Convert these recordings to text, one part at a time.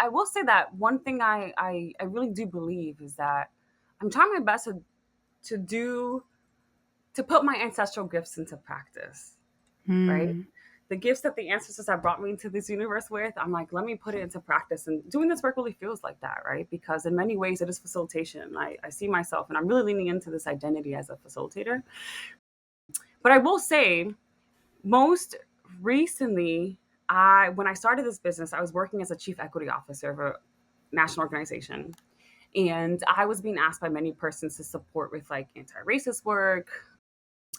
I will say that one thing I really do believe is that I'm trying my best to do to put my ancestral gifts into practice, right? Hmm. The gifts that the ancestors have brought me into this universe with, I'm like, let me put it into practice. And doing this work really feels like that, right? Because in many ways, it is facilitation. I see myself, and I'm really leaning into this identity as a facilitator. But I will say, most recently, when I started this business, I was working as a chief equity officer of a national organization. And I was being asked by many persons to support with like anti-racist work,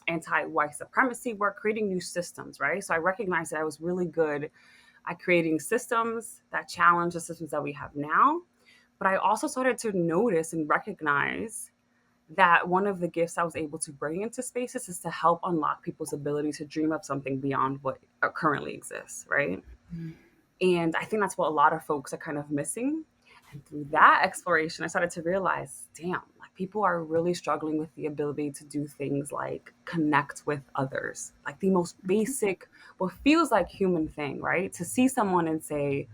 anti-white supremacy work, creating new systems, right? So I recognized that I was really good at creating systems that challenge the systems that we have now. But I also started to notice and recognize that one of the gifts I was able to bring into spaces is to help unlock people's ability to dream up something beyond what currently exists, right? And I think that's what a lot of folks are kind of missing. And through that exploration, I started to realize, damn, like people are really struggling with the ability to do things like connect with others, like the most basic, what feels like human thing, right? To see someone and say,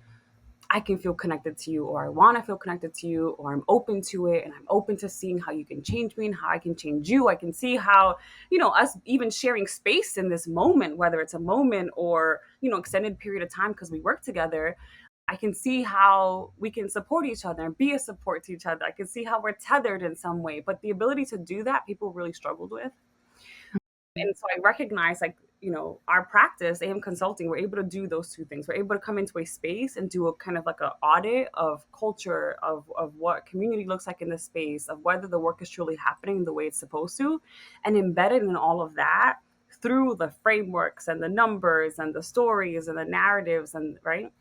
I can feel connected to you, or I want to feel connected to you, or I'm open to it, and I'm open to seeing how you can change me and how I can change you. I can see how, us even sharing space in this moment, whether it's a moment or, extended period of time because we work together. I can see how we can support each other and be a support to each other. I can see how we're tethered in some way. But the ability to do that, people really struggled with. And so I recognize, like, our practice, AM consulting, we're able to do those two things. We're able to come into a space and do a kind of like an audit of culture, of what community looks like in the space, of whether the work is truly happening the way it's supposed to, and embedded in all of that through the frameworks and the numbers and the stories and the narratives, and right,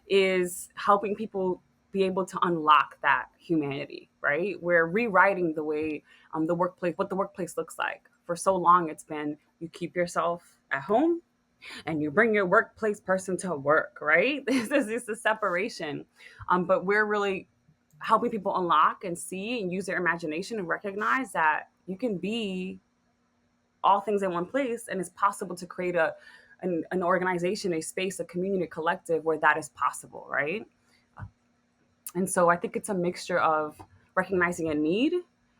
is helping people be able to unlock that humanity, right? We're rewriting the way the workplace, what the workplace looks like. For so long, it's been you keep yourself at home and you bring your workplace person to work, right? This is a separation. But we're really helping people unlock and see and use their imagination and recognize that you can be all things in one place, and it's possible to create an organization, a space, a community, a collective where that is possible, right? And so I think it's a mixture of recognizing a need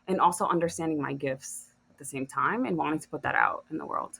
and also understanding my gifts at the same time and wanting to put that out in the world.